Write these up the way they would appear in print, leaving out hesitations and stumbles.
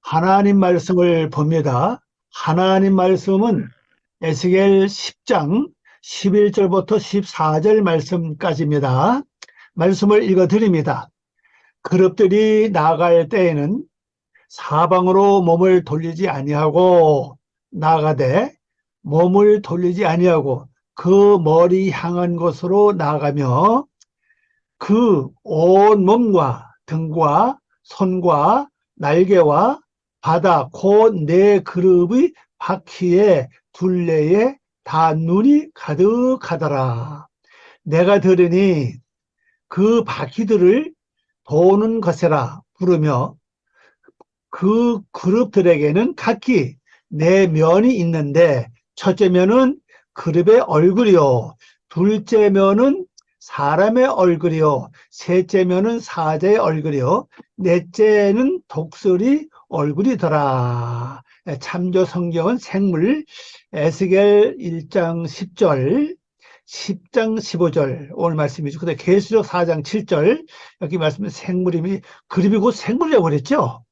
하나님 말씀을 봅니다. 하나님 말씀은 에스겔 10장 11절부터 14절 말씀까지입니다. 말씀을 읽어드립니다. 그룹들이 나아갈 때에는 사방으로 몸을 돌리지 아니하고 나아가되 몸을 돌리지 아니하고 그 머리 향한 곳으로 나아가며 그 온 몸과 등과 손과 날개와 바다 곧 네 그룹의 바퀴에 둘레에 다 눈이 가득하더라. 내가 들으니 그 바퀴들을 도는 것이라 부르며 그 그룹들에게는 각기 네 면이 있는데 첫째 면은 그룹의 얼굴이요, 둘째 면은 사람의 얼굴이요, 셋째 면은 사자의 얼굴이요, 넷째는 독수리 얼굴이더라. 참조 성경은 생물 에스겔 1장 10절 10장 15절 오늘 말씀이죠. 근데 계시록 4장 7절 여기 말씀은 생물임이 그룹이 곧 생물이라고 그랬죠.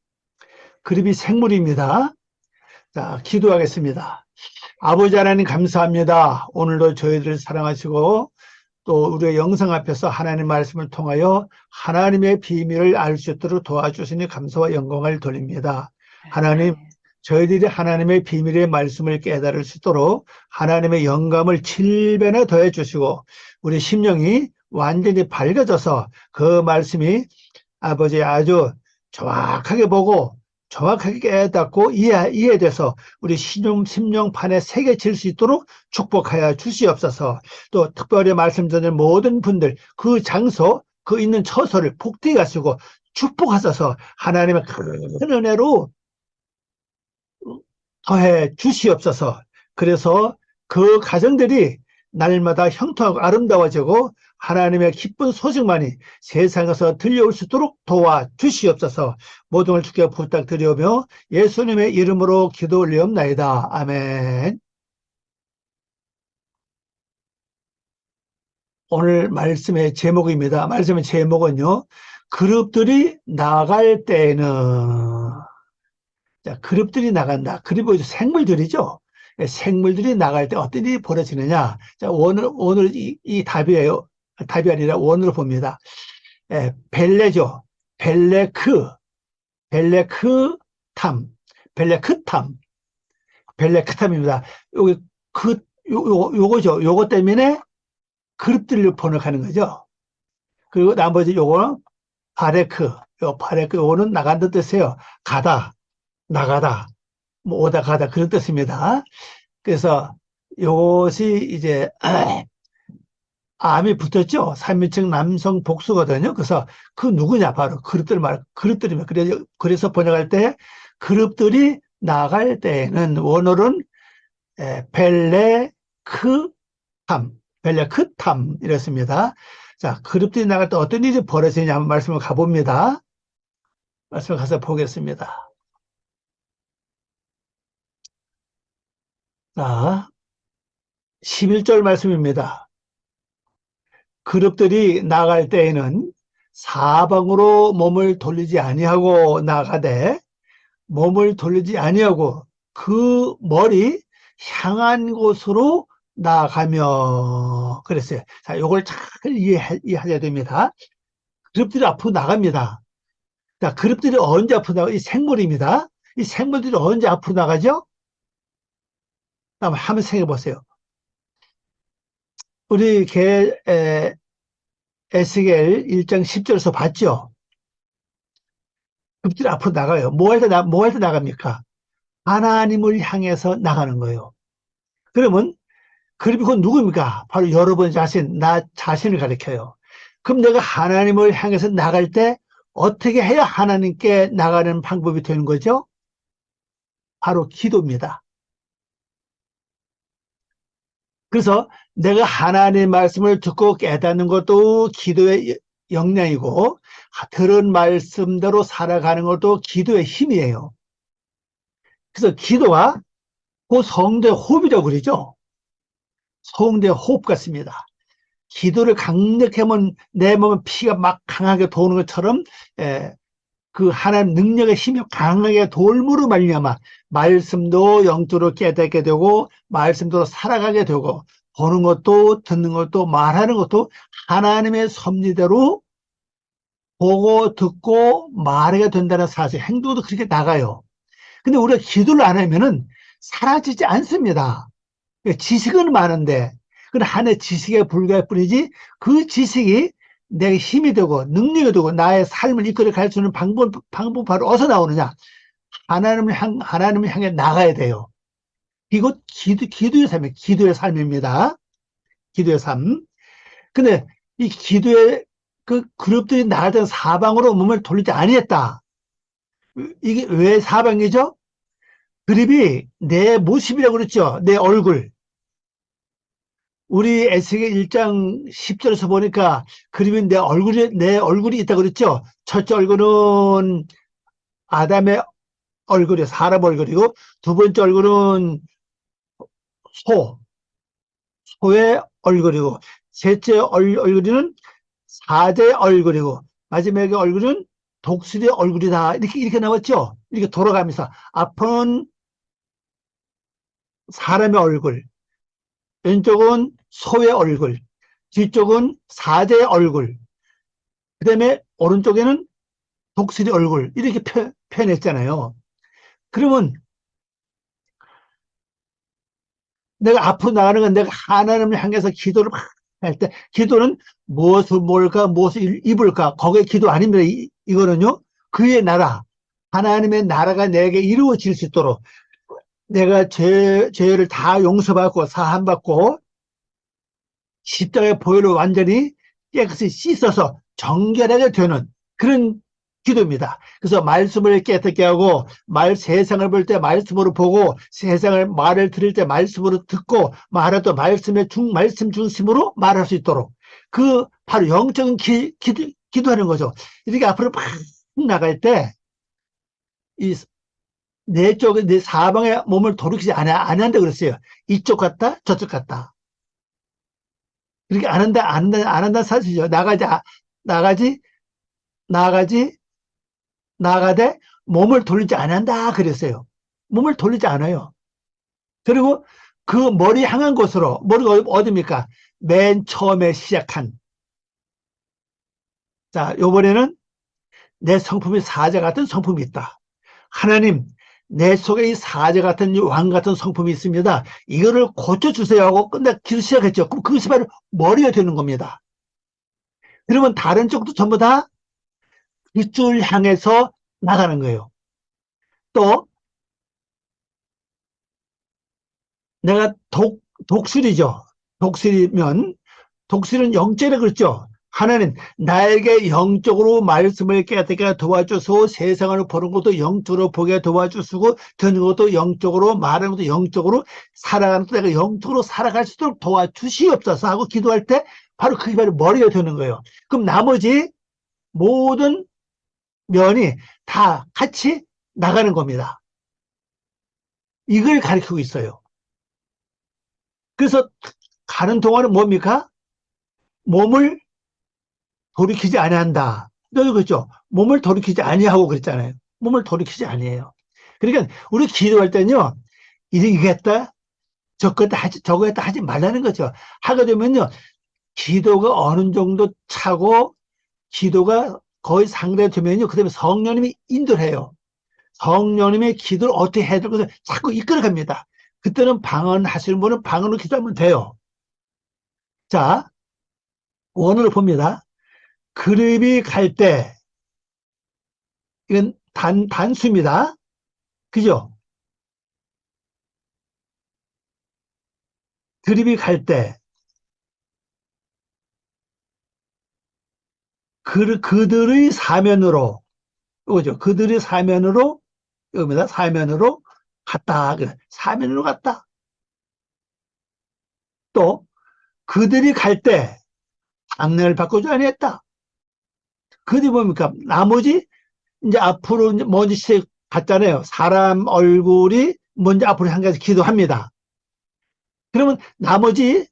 그룹이 생물입니다. 자, 기도하겠습니다. 아버지 하나님 감사합니다. 오늘도 저희들을 사랑하시고 또 우리의 영상 앞에서 하나님 말씀을 통하여 하나님의 비밀을 알 수 있도록 도와주시니 감사와 영광을 돌립니다. 하나님, 저희들이 하나님의 비밀의 말씀을 깨달을 수 있도록 하나님의 영감을 7배나 더해 주시고 우리 심령이 완전히 밝아져서 그 말씀이 아버지 아주 정확하게 보고 정확하게 깨닫고 이해돼서 우리 심령판에 새겨질 수 있도록 축복하여 주시옵소서. 또 특별히 말씀 전하는 모든 분들 그 장소 그 있는 처소를 복되게 하시고 축복하셔서 하나님의 큰 은혜로 더해 주시옵소서. 그래서 그 가정들이 날마다 형통하고 아름다워지고 하나님의 기쁜 소식만이 세상에서 들려올 수 있도록 도와주시옵소서. 모든 걸 주께 부탁드리오며 예수님의 이름으로 기도 올리옵나이다. 아멘. 오늘 말씀의 제목입니다. 말씀의 제목은요, 그룹들이 나갈 때에는. 자, 그룹들이 나간다. 그룹이 생물들이죠. 생물들이 나갈 때 어떤 일이 벌어지느냐. 자, 오늘 이 답이에요. 답이 아니라 원으로 봅니다. 벨레죠. 벨레크탐, 벨레크탐입니다. 여기 요거죠. 요거 때문에 그룹들을 번역하는 거죠. 그리고 나머지 요거는 바레크, 요거는 나간다는 뜻이에요. 가다, 나가다, 뭐 오다 가다 그런 뜻입니다. 그래서 요것이 이제 암이 붙었죠. 3인칭 남성 복수거든요. 그래서 그 누구냐 바로 그룹들이면 그래서 번역할 때 그룹들이 나갈 때는 원어는 벨레크탐 이렇습니다. 자, 그룹들이 나갈 때 어떤 일이 벌어지냐 한번 말씀을 가봅니다. 말씀을 가서 보겠습니다. 자, 11절 말씀입니다. 그룹들이 나갈 때에는 사방으로 몸을 돌리지 아니하고 나가되 몸을 돌리지 아니하고 그 머리 향한 곳으로 나가며 그랬어요. 자, 요걸 잘 이해하셔야 됩니다. 그룹들이 앞으로 나갑니다. 자, 그룹들이 언제 앞으로 나가? 이 생물입니다. 이 생물들이 언제 앞으로 나가죠? 한번 생각해 보세요. 우리 에스겔 1장 10절에서 봤죠? 그룹들이 앞으로 나가요. 뭐 할 때 나갑니까? 하나님을 향해서 나가는 거예요. 그러면 그룹이 곧 누굽니까? 바로 여러분 자신, 나 자신을 가리켜요. 그럼 내가 하나님을 향해서 나갈 때 어떻게 해야 하나님께 나가는 방법이 되는 거죠? 바로 기도입니다. 그래서 내가 하나님의 말씀을 듣고 깨닫는 것도 기도의 역량이고 들은 말씀대로 살아가는 것도 기도의 힘이에요. 그래서 기도가 그 성도의 호흡이라고 그러죠. 성도의 호흡 같습니다. 기도를 강력히 하면 내 몸에 피가 막 강하게 도는 것처럼 그 하나님 능력의 힘이 강하게 돌무로 말미암아 말씀도 영적으로 깨닫게 되고 말씀대로 살아가게 되고 보는 것도 듣는 것도 말하는 것도 하나님의 섭리대로 보고 듣고 말하게 된다는 사실, 행동도 그렇게 나가요. 근데 우리가 기도를 안 하면은 사라지지 않습니다. 지식은 많은데 그건 하나의 지식에 불과할 뿐이지 그 지식이 내 힘이 되고 능력이 되고 나의 삶을 이끌어 갈 수 있는 방법 바로 어디서 나오느냐? 하나님을 향해 나가야 돼요. 이것 기도의 삶이에요. 기도의 삶입니다. 기도의 삶. 근데 이 기도의 그 그룹들이 나갈 때는 사방으로 몸을 돌리지 아니했다. 이게 왜 사방이죠? 그룹이 내 모습이라고 그랬죠. 내 얼굴. 우리 에스겔 1장 10절에서 보니까 그림이 내 얼굴이 있다고 그랬죠. 첫째 얼굴은 아담의 얼굴이 사람 얼굴이고 두 번째 얼굴은 소의 얼굴이고 셋째 얼굴은 사자의 얼굴이고 마지막에 얼굴은 독수리의 얼굴이다. 이렇게 나왔죠. 이렇게 돌아가면서 앞은 사람의 얼굴, 왼쪽은 소의 얼굴, 뒤쪽은 사자의 얼굴, 그 다음에 오른쪽에는 독수리 얼굴 이렇게 표현했잖아요. 그러면 내가 앞으로 나가는 건 내가 하나님을 향해서 기도를 막 할 때 기도는 무엇을 먹을까 무엇을 입을까 거기에 기도 아닙니다. 이거는요 그의 나라 하나님의 나라가 내게 이루어질 수 있도록 내가 죄를 다 용서받고 사함받고 십자가의 보혈로 완전히 깨끗이 씻어서 정결하게 되는 그런 기도입니다. 그래서 말씀을 깨끗게 하고 세상을 볼 때 말씀으로 보고 세상을 말을 들을 때 말씀으로 듣고 말해도 말씀 중심으로 말할 수 있도록 그 바로 영적인 기도하는 거죠. 이렇게 앞으로 막 나갈 때 이 내 쪽에 내 사방에 몸을 돌이키지 안 한다 그랬어요. 이쪽 갔다 저쪽 갔다. 그렇게 안 한다는 사실이죠. 나가되 몸을 돌리지 않는다 그랬어요. 몸을 돌리지 않아요. 그리고 그 머리 향한 곳으로 머리가 어디입니까? 맨 처음에 시작한 자 요번에는 내 성품이 사자 같은 성품이 있다. 하나님 내 속에 이 사자 같은 왕 같은 성품이 있습니다. 이거를 고쳐주세요 하고 기도 시작했죠. 그럼 그것이 바로 머리가 되는 겁니다. 그러면 다른 쪽도 전부 다 윗줄 향해서 나가는 거예요. 또 내가 독수리죠. 독수리는 영적이라고 그랬죠. 하나님 나에게 영적으로 말씀을 깨닫게 도와주시고 세상을 보는 것도 영적으로 보게 도와주시고 듣는 것도 영적으로 말하는 것도 영적으로 살아가는 것도 내가 영적으로 살아갈 수 있도록 도와주시옵소서 하고 기도할 때 바로 그게 바로 머리가 되는 거예요. 그럼 나머지 모든 면이 다 같이 나가는 겁니다. 이걸 가르치고 있어요. 그래서 가는 동안은 뭡니까? 몸을 돌이키지 아니한다. 너도 그랬죠? 몸을 돌이키지 아니하고 그랬잖아요. 몸을 돌이키지 아니해요. 그러니까 우리 기도할 때는요. 이렇게 했다, 저거 했다 하지 말라는 거죠. 하게 되면요. 기도가 어느 정도 차고 기도가 거의 상대되면요. 그 다음에 성령님이 인도를 해요. 성령님의 기도를 어떻게 해야 될 것을 자꾸 이끌어갑니다. 그때는 방언하시는 분은 방언으로 기도하면 돼요. 자, 원어를 봅니다. 그룹이 갈 때, 이건 단수입니다. 그죠? 그룹이 갈 때, 그들의 사면으로, 이거죠. 그들의 사면으로, 이겁니다. 사면으로 갔다. 사면으로 갔다. 또, 그들이 갈 때, 장례를 바꾸지 아니했다. 그들이 뭡니까? 나머지, 이제 앞으로 먼저 시작 갔잖아요. 사람 얼굴이 먼저 앞으로 향해서 기도합니다. 그러면 나머지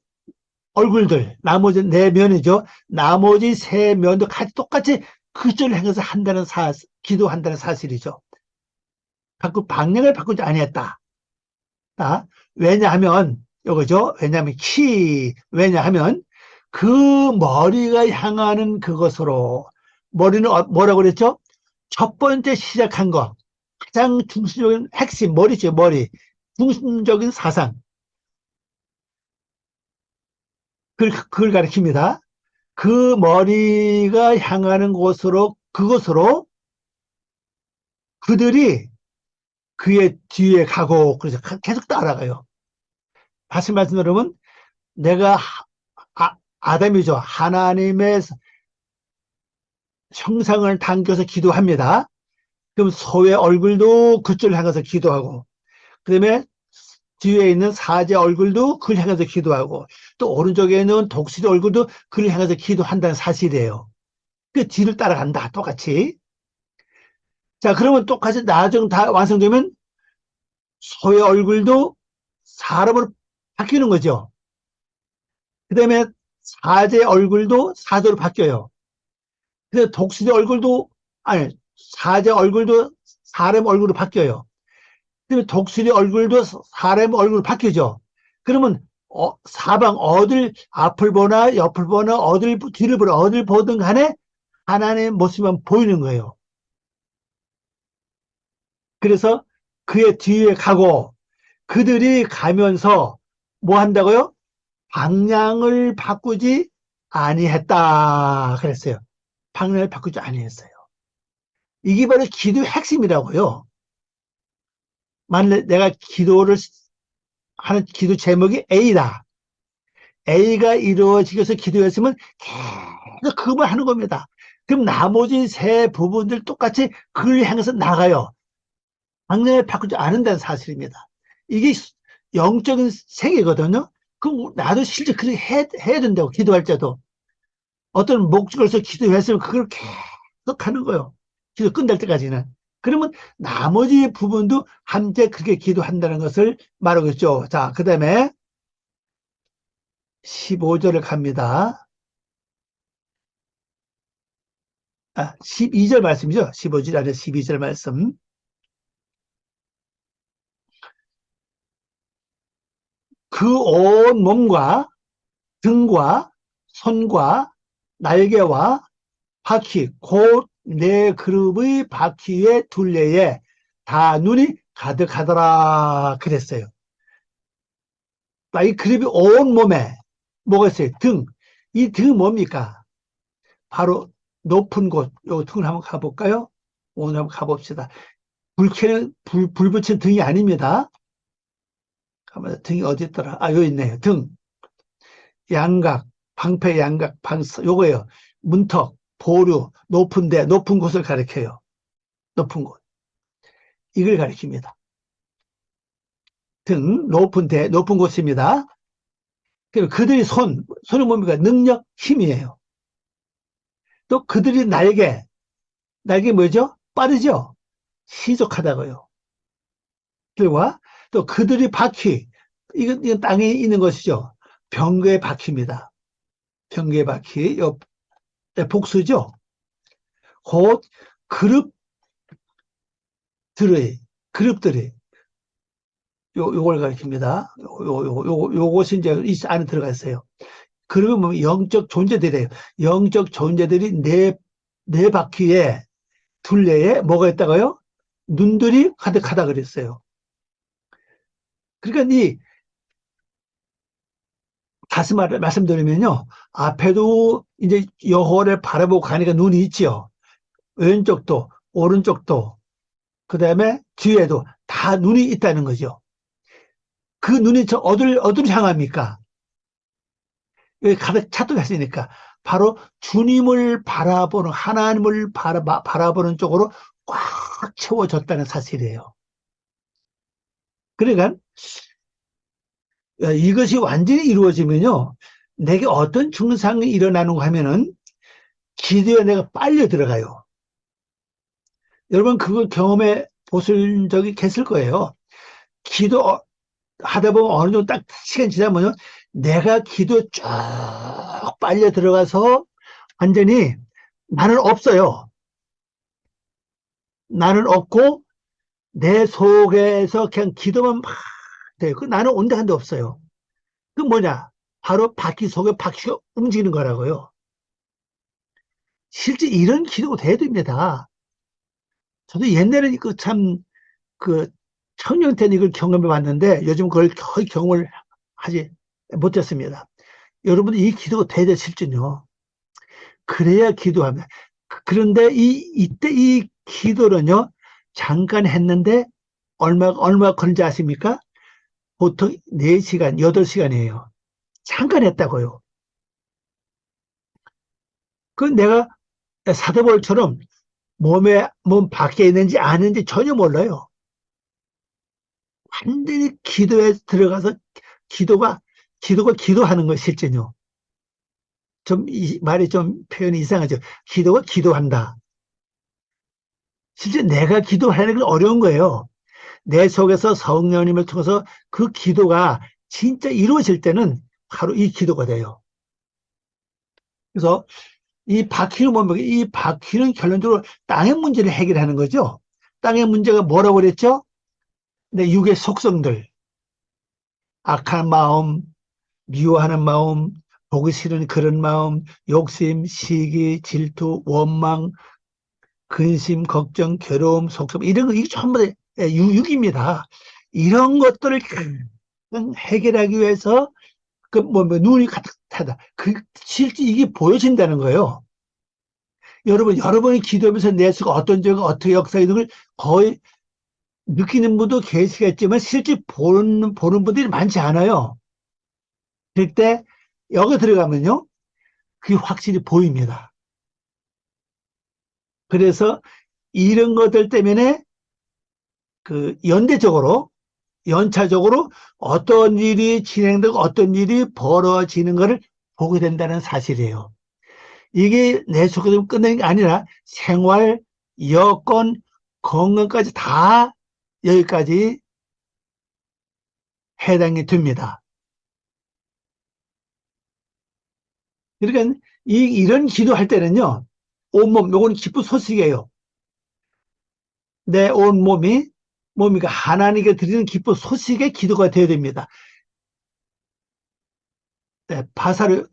얼굴들, 나머지 네 면이죠. 나머지 세 면도 같이 똑같이 그쪽을 향해서 한다는 기도한다는 사실이죠. 방향을 바꾸지 아니했다. 왜냐하면, 요거죠. 왜냐하면, 그 머리가 향하는 그것으로, 머리는 뭐라고 그랬죠? 첫 번째 시작한 거, 가장 중심적인 핵심, 머리죠, 머리. 중심적인 사상. 그걸 가리킵니다. 그 머리가 향하는 그것으로 그들이 그의 뒤에 가고, 그래서 계속 따라가요. 다시 말씀드리면, 내가 아담이죠. 하나님의 형상을 당겨서 기도합니다. 그럼 소의 얼굴도 그쪽을 향해서 기도하고, 그 다음에 뒤에 있는 사제 얼굴도 그를 향해서 기도하고, 또 오른쪽에 있는 독수리 얼굴도 그를 향해서 기도한다는 사실이에요. 그 뒤를 따라간다, 똑같이. 자, 그러면 똑같이 나중 다 완성되면 소의 얼굴도 사람으로 바뀌는 거죠. 그 다음에 사제 얼굴도 사제로 바뀌어요. 근데 독수리 얼굴도, 아니, 사제 얼굴도 사람 얼굴로 바뀌어요. 그다음에 독수리 얼굴도 사람 얼굴로 바뀌죠. 그러면 사방 어딜 앞을 보나 옆을 보나 어딜 뒤를 보나 어딜 보든 간에 하나님의 모습만 보이는 거예요. 그래서 그의 뒤에 가고 그들이 가면서 뭐 한다고요? 방향을 바꾸지 아니했다 그랬어요. 방향을 바꾸지 아니했어요. 이게 바로 기도의 핵심이라고요. 만약에 내가 기도를 하는 기도 제목이 A다. A가 이루어지기 위해서 기도했으면 계속 그것만 하는 겁니다. 그럼 나머지 세 부분들 똑같이 그걸 향해서 나가요. 방향을 바꾸지 않는다는 사실입니다. 이게 영적인 세계거든요. 그럼 나도 실제 그렇게 해야 된다고, 기도할 때도. 어떤 목적으로서 기도했으면 그걸 계속 하는 거예요. 기도 끝날 때까지는. 그러면 나머지 부분도 함께 그렇게 기도한다는 것을 말하고 있죠. 자, 그 다음에 15절을 갑니다. 12절 말씀이죠. 15절 안에 12절 말씀. 그 온 몸과 등과 손과 날개와 바퀴, 곧 네 그룹의 바퀴의 둘레에 다 눈이 가득하더라 그랬어요. 이 그룹이 온 몸에 뭐가 있어요? 등. 이 등은 뭡니까? 바로 높은 곳. 요 등을 한번 가볼까요? 오늘 한번 가봅시다. 불 붙인 등이 아닙니다. 등이 어디 있더라? 여기 있네요. 등. 양각, 방패 양각, 요거예요. 문턱, 보류, 높은 곳을 가리켜요. 높은 곳. 이걸 가리킵니다. 높은 곳입니다. 그리고 그들이 손은 뭡니까? 능력, 힘이에요. 또 그들이 날개 뭐죠? 빠르죠? 시족하다고요. 결과 또 그들이 바퀴, 이건 땅에 있는 것이죠. 병거의 바퀴입니다. 병거의 바퀴, 복수죠. 곧 그룹들이 요걸 가리킵니다. 요것이 이제 이 안에 들어가 있어요. 그러면 뭐 영적 존재들이에요. 영적 존재들이 네 바퀴에 둘레에 뭐가 있다고요? 눈들이 가득하다 그랬어요. 그러니까 다시 말씀드리면요. 앞에도 이제 여호와를 바라보고 가니까 눈이 있죠. 왼쪽도 오른쪽도 그다음에 뒤에도 다 눈이 있다는 거죠. 그 눈이 어디를 향합니까? 여기 가득 차뚝했으니까 바로 주님을 바라보는, 하나님을 바라보는 쪽으로 꽉 채워졌다는 사실이에요. 그러니까 이것이 완전히 이루어지면요, 내게 어떤 증상이 일어나는가 하면은 기도에 내가 빨려 들어가요. 여러분 그걸 경험해 보실 적이 계실 거예요. 기도 하다 보면 어느 정도 딱 시간 지나면 내가 기도에 쭉 빨려 들어가서 완전히 나는 없어요. 나는 없고 내 속에서 그냥 기도만 막 돼요. 그 나는 온데 한데 없어요. 그 뭐냐? 바로 바퀴 속에 바퀴가 움직이는 거라고요. 실제 이런 기도가 돼야 됩니다. 저도 옛날에 그 참, 그 청년 때는 이걸 경험해 봤는데 요즘 그걸 거의 경험을 하지 못했습니다. 여러분 이 기도가 돼야 돼, 실제요. 그래야 기도합니다. 그런데 이때 이 기도는요, 잠깐 했는데 얼마 걸린지 아십니까? 보통 4시간, 8시간이에요. 잠깐 했다고요. 그 내가 사대볼처럼 몸 밖에 있는지 아는지 전혀 몰라요. 완전히 기도에 들어가서 기도가, 기도가 기도하는 거 실제요. 말이 좀 표현이 이상하죠. 기도가 기도한다. 실제 내가 기도하는 건 어려운 거예요. 내 속에서 성령님을 통해서 그 기도가 진짜 이루어질 때는 바로 이 기도가 돼요. 그래서 이 바퀴는 뭡니까? 이 바퀴는 결론적으로 땅의 문제를 해결하는 거죠. 땅의 문제가 뭐라고 그랬죠? 내 육의 속성들, 악한 마음, 미워하는 마음, 보기 싫은 그런 마음, 욕심, 시기, 질투, 원망, 근심, 걱정, 괴로움, 속셈, 이런 거, 이게 전부 다 육입니다. 이런 것들을 해결하기 위해서, 눈이 가득하다. 실제 이게 보여진다는 거예요. 여러분이 기도하면서 내 수가 어떤 죄가 어떻게 역사하는 걸 거의 느끼는 분도 계시겠지만, 실제 보는 분들이 많지 않아요. 그럴 때, 여기 들어가면요, 그게 확실히 보입니다. 그래서 이런 것들 때문에 연차적으로 어떤 일이 진행되고 어떤 일이 벌어지는 것을 보게 된다는 사실이에요. 이게 내 속에서 끝내는 게 아니라 생활, 여건, 건강까지 다 여기까지 해당이 됩니다. 그러니까 이런 기도할 때는요, 온몸, 요거는 기쁜 소식이에요. 내 몸이 하나님께 드리는 기쁜 소식의 기도가 되어야 됩니다. 바사르,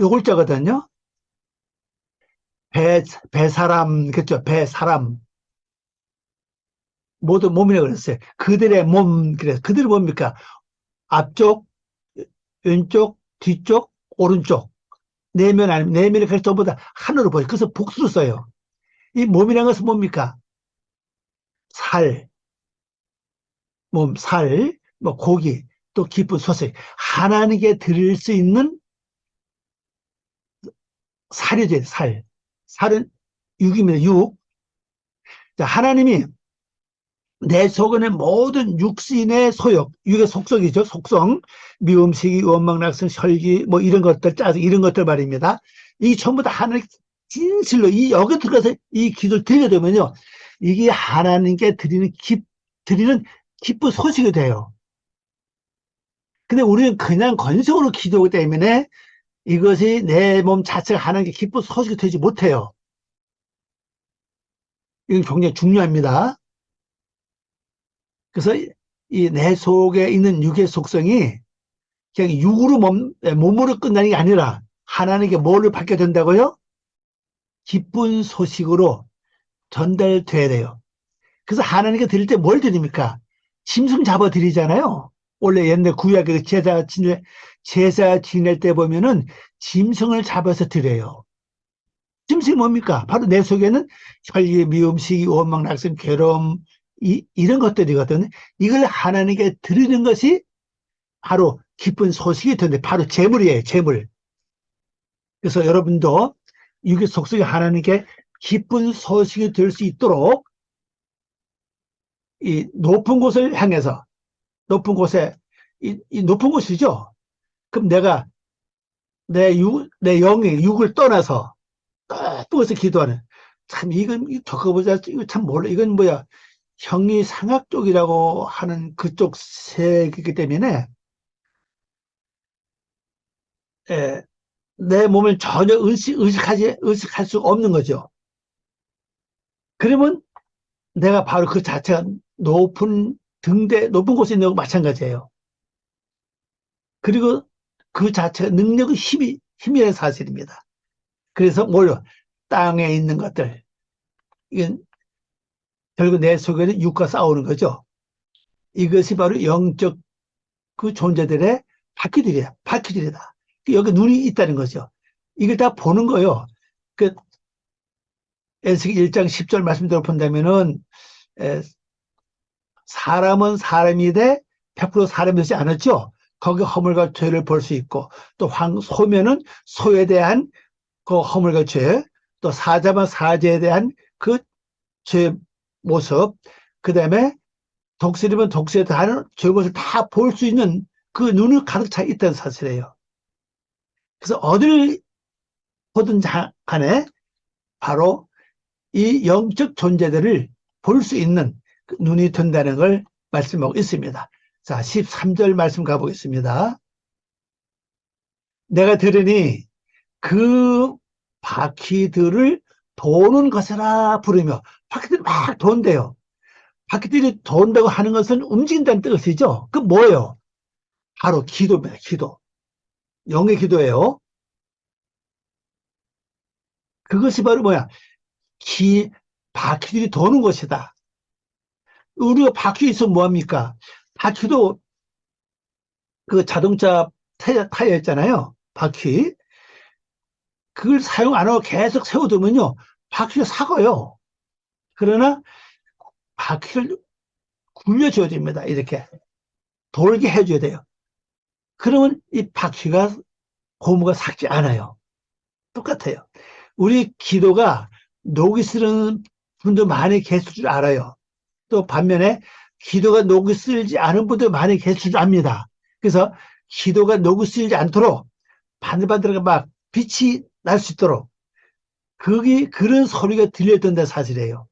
요글자거든요. 배사람, 그죠? 배사람. 모두 몸이라고 그랬어요. 그들의 몸, 그래. 그들이 뭡니까? 앞쪽, 왼쪽, 뒤쪽, 오른쪽. 내면 아니면 내면이 그래서 전부 다 하늘로 보여. 그래서 복수로 써요. 이 몸이라는 것은 뭡니까? 살, 뭐 고기, 또 기쁜 소식. 하나님께 드릴 수 있는 살이죠, 살. 살은 육입니다, 육. 자, 하나님이 내 속은의 모든 육신의 소욕, 육의 속성이죠, 속성. 미움, 시기, 원망, 낙성, 혈기, 뭐 이런 것들, 짜증, 이런 것들 말입니다. 이 전부 다 하나님 진실로 여기 들어가서 이 기도를 드리게 되면요. 이게 하나님께 드리는 기쁜 소식이 돼요. 근데 우리는 그냥 건성으로 기도하기 때문에 이것이 내 몸 자체가 하나님께 기쁜 소식이 되지 못해요. 이건 굉장히 중요합니다. 그래서 이 내 속에 있는 육의 속성이 그냥 육으로 몸으로 끝나는 게 아니라 하나님께 뭐를 받게 된다고요? 기쁜 소식으로 전달돼야 돼요. 그래서 하나님께 드릴 때 뭘 드립니까? 짐승 잡아 드리잖아요. 원래 옛날 구약에 제사 지낼 때 보면은 짐승을 잡아서 드려요. 짐승이 뭡니까? 바로 내 속에는 혈기, 미움, 시기, 원망, 낙심, 괴로움, 이런 것들이거든요. 이걸 하나님께 드리는 것이 바로 기쁜 소식이 되는데 바로 재물이에요, 재물. 그래서 여러분도 육의 속성이 하나님께 기쁜 소식이 될 수 있도록 이 높은 곳을 향해서 높은 곳에 이 높은 곳이죠. 그럼 내 영이 육을 떠나서 높은 곳에 기도하는 참 이건 적어보자 이거 참 몰라 이건 뭐야 형이 상학 쪽이라고 하는 그쪽 세계이기 때문에 에, 내 몸을 전혀 의식할 수가 없는 거죠. 그러면 내가 바로 그 자체가 높은 높은 곳에 있는 거 마찬가지예요. 그리고 그 자체가 능력의 힘이라는 사실입니다. 그래서 뭘요? 땅에 있는 것들. 이건 결국 내 속에는 육과 싸우는 거죠. 이것이 바로 영적 그 존재들의 바퀴들이다. 여기 눈이 있다는 거죠. 이걸 다 보는 거예요. 그 에스겔 1장 10절 말씀대로 본다면은 사람은 사람이 돼 100% 사람이 되지 않았죠. 거기 허물과 죄를 볼 수 있고 또 소면은 소에 대한 그 허물과 죄, 또 사자만 사자에 대한 그 죄 모습, 그 다음에 독수리면 독수리에 대한 죄 모습을 다 볼 수 있는 그 눈을 가득 차 있다는 사실이에요. 그래서 어딜 보든 간에 바로 이 영적 존재들을 볼 수 있는 그 눈이 든다는 걸 말씀하고 있습니다. 자, 13절 말씀 가보겠습니다. 내가 들으니 그 바퀴들을 도는 것이라 부르며, 바퀴들이 막 돈대요. 바퀴들이 돈다고 하는 것은 움직인다는 뜻이죠. 그 뭐예요? 바로 기도입니다. 기도. 영의 기도예요. 그것이 바로 뭐야? 바퀴들이 도는 것이다. 우리가 바퀴 있으면 뭐합니까? 바퀴도 그 자동차 타이어 있잖아요. 바퀴. 그걸 사용 안 하고 계속 세워두면요. 바퀴가 사고요. 그러나 바퀴를 굴려줘야 됩니다. 이렇게. 돌게 해줘야 돼요. 그러면 이 바퀴가, 고무가 삭지 않아요. 똑같아요. 우리 기도가 녹이 쓰는 분도 많이 계실 줄 알아요. 또 반면에 기도가 녹이 쓰지 않은 분도 많이 계실 줄 압니다. 그래서 기도가 녹이 쓰지 않도록 바들바들하게 막 빛이 날 수 있도록 그런 소리가 들려야 된다 사실이에요.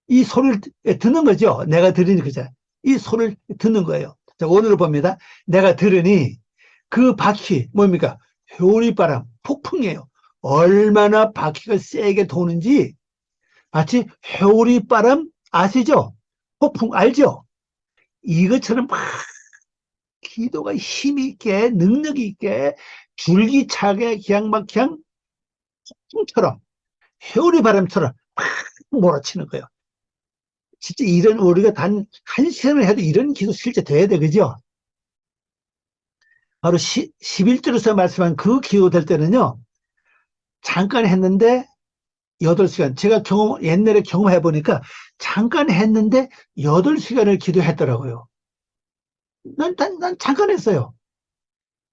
이 소리를 듣는 거죠. 내가 들으니 그죠. 이 소리를 듣는 거예요. 자, 오늘을 봅니다. 내가 들으니 그 바퀴 뭡니까? 회오리바람, 폭풍이에요. 얼마나 바퀴가 세게 도는지 마치 회오리바람 아시죠? 폭풍 알죠? 이것처럼 막 기도가 힘 있게 능력 있게 줄기차게 그냥 폭풍처럼 회오리바람처럼 막 몰아치는 거예요. 진짜 이런 우리가 단 한 시간을 해도 이런 기도 실제 돼야 돼, 그죠? 바로 11절에서 말씀한 그 기도 될 때는요, 잠깐 했는데 8시간. 제가 옛날에 경험해 보니까 잠깐 했는데 8시간을 기도했더라고요. 난 잠깐 했어요.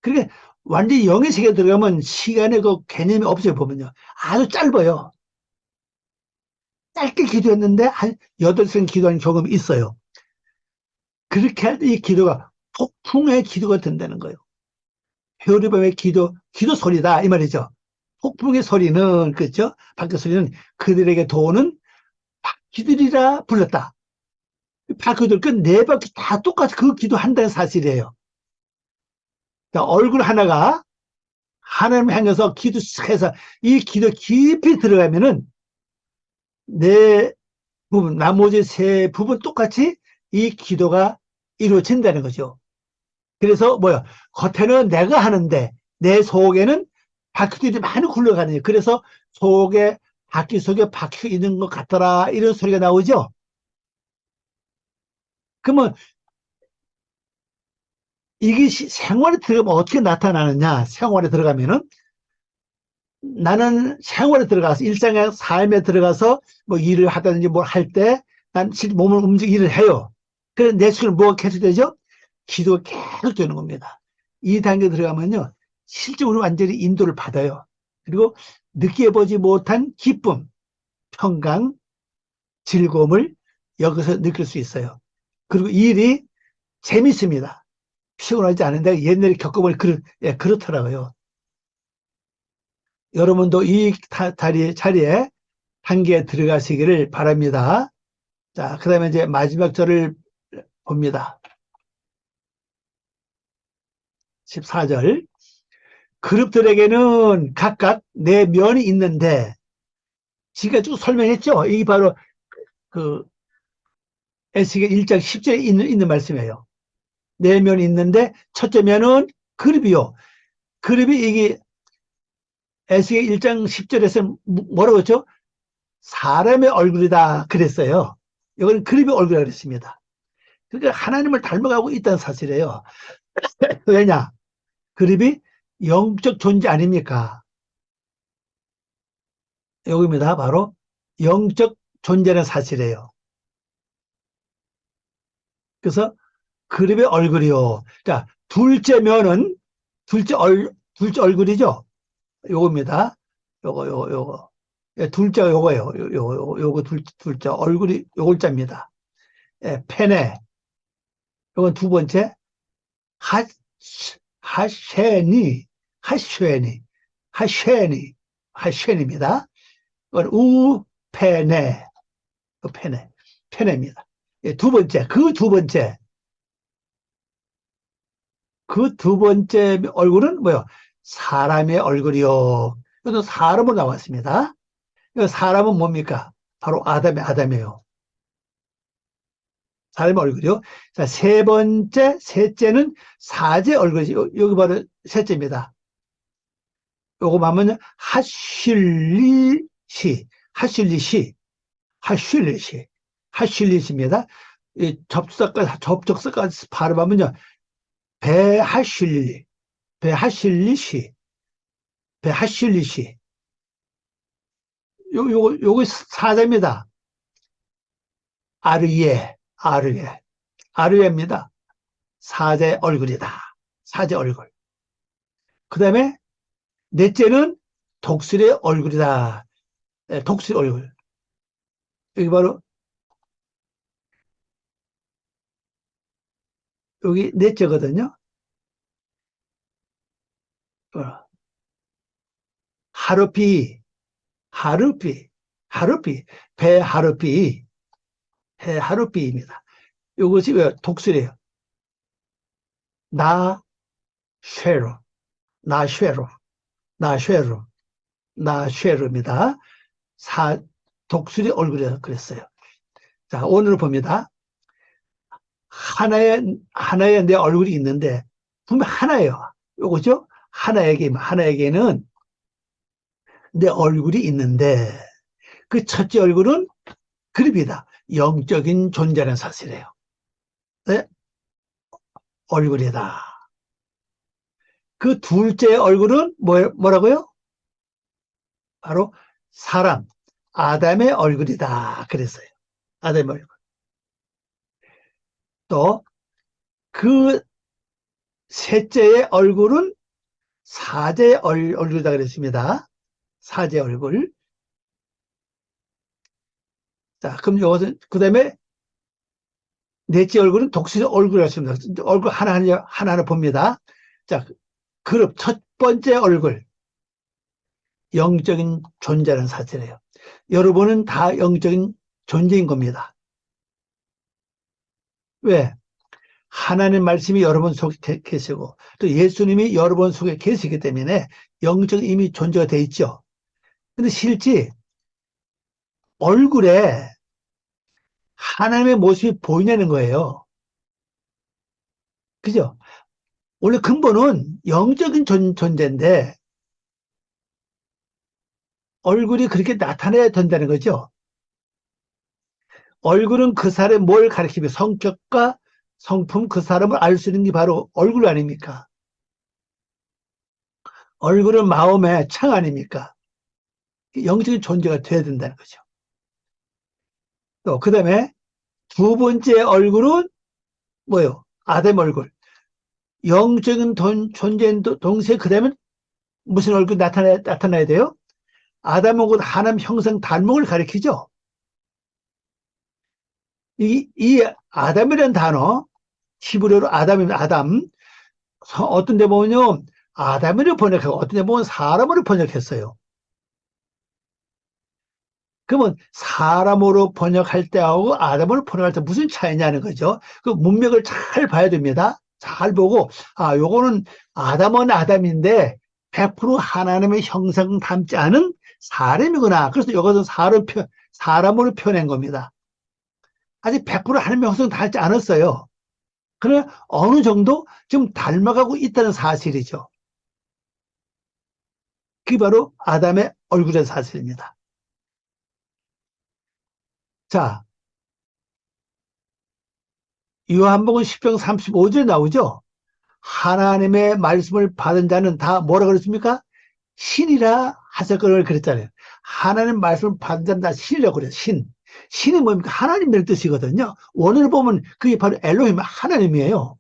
그러니까 완전히 영의 세계에 들어가면 시간의 그 개념이 없어요, 보면요. 아주 짧아요. 짧게 기도했는데 한 8시간 기도한 경험이 있어요. 그렇게 할 때 이 기도가 폭풍의 기도가 된다는 거예요. 회오리밤의 기도 소리다 이 말이죠. 폭풍의 소리는 그렇죠. 밖의 소리는 그들에게 도는 바퀴들이라 불렀다. 바퀴들 그 네 바퀴 다 똑같이 그 기도한다는 사실이에요. 그러니까 얼굴 하나가 하나님 향해서 기도해서 이 기도 깊이 들어가면은 네 부분 나머지 세 부분 똑같이 이 기도가 이루어진다는 거죠. 그래서 뭐야? 겉에는 내가 하는데 내 속에는 바퀴들이 많이 굴러가는 거예요. 그래서 속에 바퀴 속에 바퀴 있는 것 같더라 이런 소리가 나오죠. 그러면 이게 생활에 들어가면 어떻게 나타나느냐? 생활에 들어가면은 나는 생활에 들어가서 일상의 삶에 들어가서 뭐 일을 하다든지 뭘 할 때 난 실제 몸을 일을 해요. 그래서 내 속에 뭐가 계속 되죠? 기도가 계속 되는 겁니다. 이 단계 들어가면요. 실제 우리 완전히 인도를 받아요. 그리고 느껴보지 못한 기쁨, 평강, 즐거움을 여기서 느낄 수 있어요. 그리고 이 일이 재밌습니다. 피곤하지 않은데 옛날에 겪어보니 그렇더라고요. 여러분도 이 자리에 단계에 들어가시기를 바랍니다. 자, 그 다음에 이제 마지막 절을 봅니다. 14절. 그룹들에게는 각각 내 면이 있는데, 지가 쭉 설명했죠? 이게 바로 그 에스겔 1장 10절에 있는 말씀이에요. 네 면이 있는데 첫째 면은 그룹이요. 그룹이 이게 에스겔 1장 10절에서 뭐라고 했죠? 사람의 얼굴이다 그랬어요. 이건 그룹의 얼굴이라고 그랬습니다. 그러니까 하나님을 닮아가고 있다는 사실이에요. 왜냐? 그룹이 영적 존재 아닙니까? 여기입니다. 바로 영적 존재라는 사실이에요. 그래서 그룹의 얼굴이요. 자, 둘째 면은 둘째 얼굴이죠. 요겁니다. 요거. 예, 둘째가 요거예요. 요거 둘째 얼굴이 요 글자입니다. 예, 페네. 요건 두 번째. 하, 하쉐니, 하쉐니, 하쉐니, 하쉐니입니다. 이건 우페네, 페네, 페네입니다. 예, 두 번째, 그 두 번째 얼굴은 뭐요? 사람의 얼굴이요. 이것도 사람으로 나왔습니다. 사람은 뭡니까? 바로 아담이에요. 사람의 얼굴이요. 자, 셋째는 사제 얼굴이죠. 여기 바로 셋째입니다. 요거 보면 하슐리시입니다. 이 접속사까지 발음하면요. 베하슐리시. 요거 사제입니다. 아르예입니다. 사제 얼굴이다. 사제 얼굴. 그 다음에 넷째는 독수리의 얼굴이다. 독수리 얼굴. 여기 바로 여기 넷째거든요. 하루피, 배하루피입니다. 이것이 왜 독수리예요? 나쉐로, 나쉐로, 나쉐로입니다. 독수리 얼굴이라고 그랬어요. 자, 오늘 봅니다. 하나의 내 얼굴이 있는데, 분명 하나예요. 요거죠? 하나에게는 내 얼굴이 있는데, 그 첫째 얼굴은 그룹이다. 영적인 존재라는 사실이에요. 네? 얼굴이다. 그 둘째 얼굴은 뭐라고요? 바로 사람, 아담의 얼굴이다. 그랬어요. 아담의 얼굴. 또 그 셋째의 얼굴은 사제의 얼굴이다 그랬습니다. 사제 얼굴. 자, 그럼 이것은 그 다음에 넷째 얼굴은 독수리 얼굴이었습니다. 얼굴 하나하나 봅니다. 자, 그룹 첫 번째 얼굴. 영적인 존재라는 사실이에요. 여러분은 다 영적인 존재인 겁니다. 왜? 하나님 말씀이 여러분 속에 계시고 또 예수님이 여러분 속에 계시기 때문에 영적 이미 존재가 돼 있죠. 근데 실제 얼굴에 하나님의 모습이 보이냐는 거예요. 그죠? 원래 근본은 영적인 존재인데 얼굴이 그렇게 나타나야 된다는 거죠. 얼굴은 그 사람의 뭘 가리키며 성격과 성품, 그 사람을 알 수 있는 게 바로 얼굴 아닙니까? 얼굴은 마음의 창 아닙니까? 영적인 존재가 돼야 된다는 거죠. 또 그 다음에 두 번째 얼굴은 뭐예요? 아담 얼굴. 영적인 존재인 동시에 그 다음에 무슨 얼굴이 나타나야 돼요? 아담하고 하나님 형상 닮음을 가리키죠. 이 아담이라는 단어, 히브리어로 아담입니다. 아담. 어떤 데 보면요, 아담으로 번역하고 어떤 데 보면 사람으로 번역했어요. 그러면 사람으로 번역할 때하고 아담으로 번역할 때 무슨 차이냐는 거죠. 그 문맥을 잘 봐야 됩니다. 잘 보고, 아, 요거는 아담은 아담인데 100% 하나님의 형상 닮지 않은 사람이구나. 그래서 이것은 사람으로 표현한 겁니다. 아직 100% 하나님의 형성 닮지 않았어요. 그러나 어느 정도 좀 닮아가고 있다는 사실이죠. 그게 바로 아담의 얼굴의 사실입니다. 자, 요한복음 10장 35절에 나오죠. 하나님의 말씀을 받은 자는 다 뭐라 그랬습니까? 신이라 하실 걸 그랬잖아요. 하나님 말씀을 받은 자는 다 신이라고 그래요. 신. 신이 뭡니까? 하나님이라는 뜻이거든요. 원어를 보면 그게 바로 엘로힘, 하나님이에요.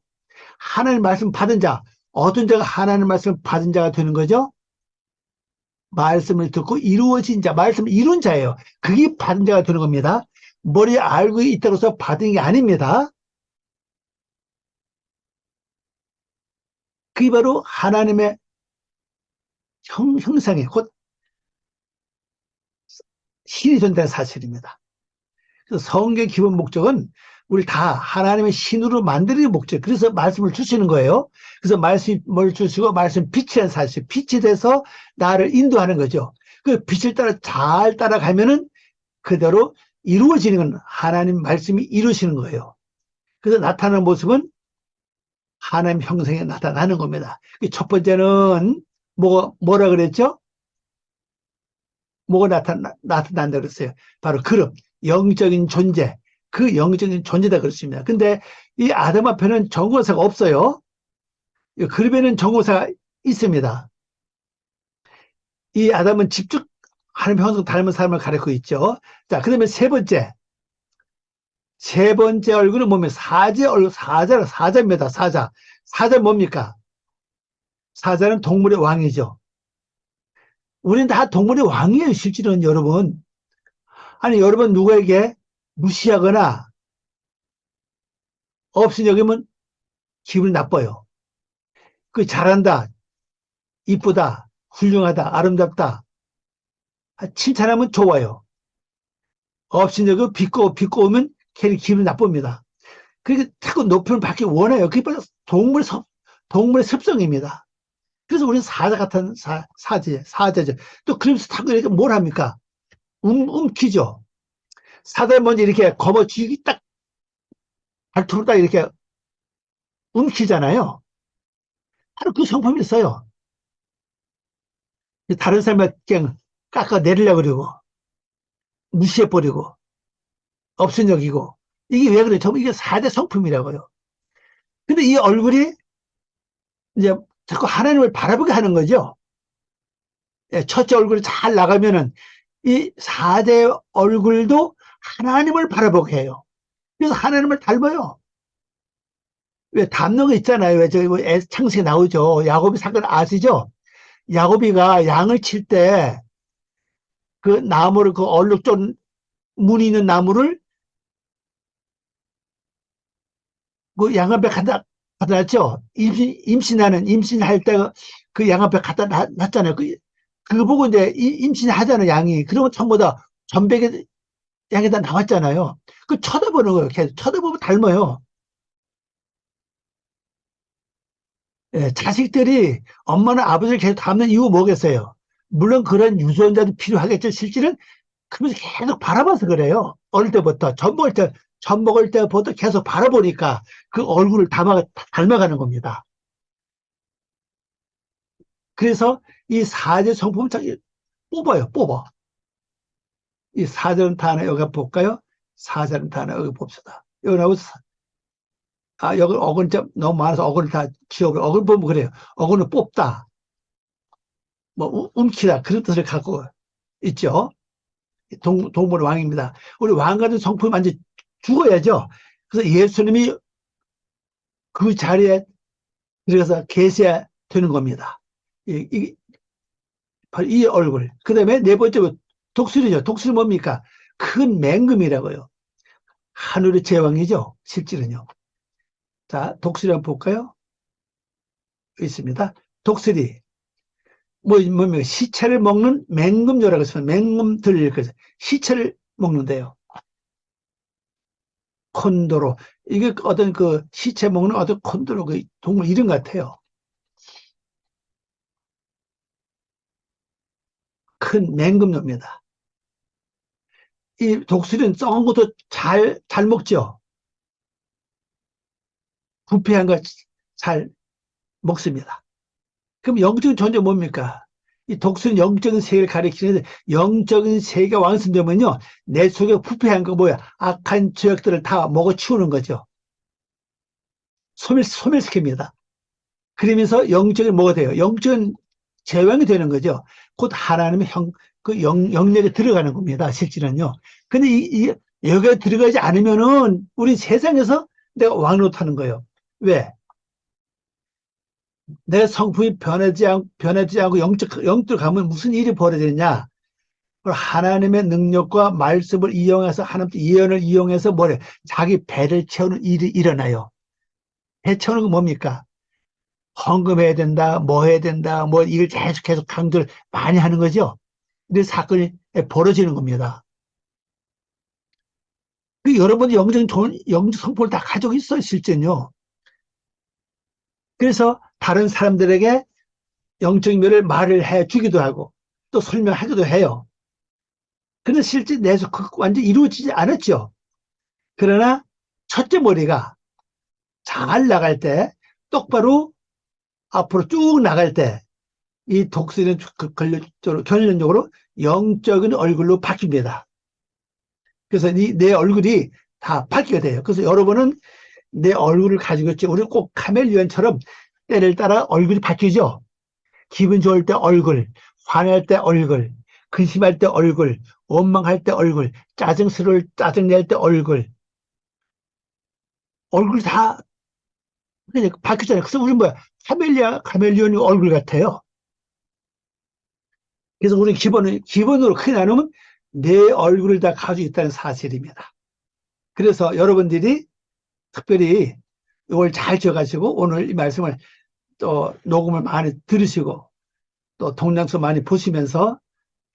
하나님 말씀 받은 자. 어떤 자가 하나님 말씀을 받은 자가 되는 거죠? 말씀을 듣고 이루어진 자, 말씀을 이룬 자예요. 그게 받은 자가 되는 겁니다. 머리에 알고 있다고 해서 받은 게 아닙니다. 그게 바로 하나님의 형상이 곧 신이 된다는 사실입니다. 그래서 성경의 기본 목적은 우리 다 하나님의 신으로 만드는 게 목적. 그래서 말씀을 주시는 거예요. 그래서 말씀을 주시고 말씀 빛이라는 사실, 빛이 돼서 나를 인도하는 거죠. 그 빛을 따라 잘 따라가면은 그대로 이루어지는 건 하나님 말씀이 이루시는 거예요. 그래서 나타나는 모습은 하나님 형상에 나타나는 겁니다. 첫 번째는 뭐라 그랬죠? 뭐가 나타난다 그랬어요. 바로 그릇, 영적인 존재, 그 영적인 존재다 그렇습니다. 근데 이 아담 앞에는 정거사가 없어요. 그릇에는 정거사가 있습니다. 이 아담은 직접 하나님 형상 닮은 사람을 가리키고 있죠. 자, 그러면 세 번째 얼굴은 뭐면 사자 얼굴, 사자입니다. 사자. 사자 뭡니까? 사자는 동물의 왕이죠. 우리는 다 동물의 왕이에요, 실제로는 여러분. 아니, 여러분 누구에게 무시하거나 없인 여기면 기분 나빠요. 그 잘한다, 이쁘다, 훌륭하다, 아름답다. 칭찬하면 좋아요. 없인 여기 비꼬우면 괜히 기분 나쁩니다. 그러니까 자꾸 높임을 받기 원해요. 그게 바로 동물의 습성입니다. 그래서 우리는 사자 같은 사자죠. 또 그러면서 자꾸 이렇게 뭘 합니까? 움키죠. 사자 먼저 이렇게 검어쥐기 딱 발톱을 딱 이렇게 움키잖아요. 바로 그 성품이 있어요. 다른 사람을 그냥 깎아내리려고 그러고, 무시해버리고, 없은 여기고. 이게 왜 그래? 정말 이게 사대 성품이라고요. 근데 이 얼굴이 이제 자꾸 하나님을 바라보게 하는 거죠. 예, 첫째 얼굴이 잘 나가면은 이 사대 얼굴도 하나님을 바라보게 해요. 그래서 하나님을 닮아요. 왜 닮는 거 있잖아요. 왜 저기 뭐 창세기 나오죠. 야곱이 사건 아시죠? 야곱이가 양을 칠 때 그 나무를 그 얼룩 좀 무늬 있는 나무를 그 양앞에 갖다 놨죠. 임신할 때 그 양 앞에 갖다 놨잖아요. 그거 보고 이제 임신하잖아요, 양이. 그러면 전부 다 전백에 양에다 나왔잖아요. 그 쳐다보는 거예요. 계속 쳐다보면 닮아요. 예, 자식들이 엄마나 아버지를 계속 닮는 이유 뭐겠어요? 물론 그런 유전자도 필요하겠죠. 실질은 그러면서 계속 바라봐서 그래요. 어릴 때부터 젖 먹을 때부터 계속 바라보니까 그 얼굴을 닮아가는 겁니다. 그래서 이 사제 성품을 뽑아. 이 사절은 다 하나 여기 볼까요? 사절은 다 하나 여기 봅시다. 여기 나오고 여기 어근 좀 너무 많아서 어근을 다 지워버려. 어근 보면 그래요. 어근을 뽑다, 뭐 움키다 그런 뜻을 갖고 있죠. 동물의 왕입니다. 우리 왕 같은 성품이 완전 죽어야죠. 그래서 예수님이 그 자리에 들어가서 계셔야 되는 겁니다. 바로 이 얼굴. 그 다음에 네 번째 독수리죠. 독수리 뭡니까? 큰 맹금이라고요. 하늘의 제왕이죠. 실제는요. 자, 독수리 한번 볼까요? 있습니다. 독수리. 시체를 먹는 맹금조라고 해서 맹금들, 그래서 시체를 먹는데요. 콘도로. 이게 어떤 그 시체 먹는 어떤 콘도로 그 동물 이름 같아요. 큰 맹금조입니다. 이 독수리는 썩은 것도 잘 먹죠. 부패한 거 잘 먹습니다. 그럼 영적인 존재 뭡니까? 이 독수리는 영적인 세계를 가리키는데 영적인 세계가 완성되면요. 내 속에 부패한 거 뭐야? 악한 죄악들을 다 먹어치우는 거죠. 소멸시킵니다. 그러면서 영적인 뭐가 돼요? 영적인 제왕이 되는 거죠. 곧 하나님의 영역에 들어가는 겁니다. 실질은요. 근데 여기에 들어가지 않으면은 우리 세상에서 내가 왕노릇하는 거예요. 왜? 내 성품이 변하지 않고 영적으로 가면 무슨 일이 벌어지느냐? 하나님의 능력과 말씀을 이용해서 하나님 예언을 이용해서 뭐래? 자기 배를 채우는 일이 일어나요. 배 채우는 건 뭡니까? 헌금해야 된다, 뭐 해야 된다, 뭐 이걸 계속 강조를 많이 하는 거죠. 근데 사건이 벌어지는 겁니다. 여러분이 영적 성품을 다 가지고 있어요, 실제는요. 그래서 다른 사람들에게 영적 면을 말을 해 주기도 하고 또 설명하기도 해요. 그런데 실제 내에서 완전히 이루어지지 않았죠. 그러나 첫째 머리가 잘 나갈 때, 똑바로 앞으로 쭉 나갈 때, 이 독수리는 결론적으로 영적인 얼굴로 바뀝니다. 그래서 내 얼굴이 다 바뀌게 돼요. 그래서 여러분은 내 얼굴을 가지고 있죠. 우리 꼭 카멜리언처럼 때를 따라 얼굴이 바뀌죠. 기분 좋을 때 얼굴, 화낼 때 얼굴, 근심할 때 얼굴, 원망할 때 얼굴, 짜증낼 때 얼굴이 다 그냥 바뀌잖아요. 그래서 우리 뭐야, 카멜리언이 얼굴 같아요. 그래서 우리 기본으로 크게 나누면 내 얼굴을 다 가지고 있다는 사실입니다. 그래서 여러분들이 특별히 이걸 잘 지어가지고 오늘 이 말씀을 또 녹음을 많이 들으시고 또 동영상 많이 보시면서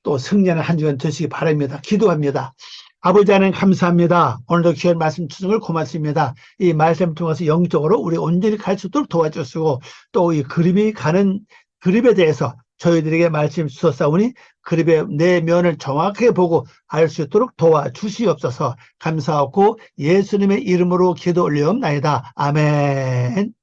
또 승리하는 한 주간 되시기 바랍니다. 기도합니다. 아버지 하나님 감사합니다. 오늘도 귀한 말씀 주신 고맙습니다. 이 말씀 통해서 영적으로 우리 온전히 갈 수 있도록 도와주시고 또 이 그립에 대해서 저희들에게 말씀 주셨사오니 그립의 내면을 정확하게 보고 알 수 있도록 도와주시옵소서. 감사하고 예수님의 이름으로 기도 올리옵나이다. 아멘.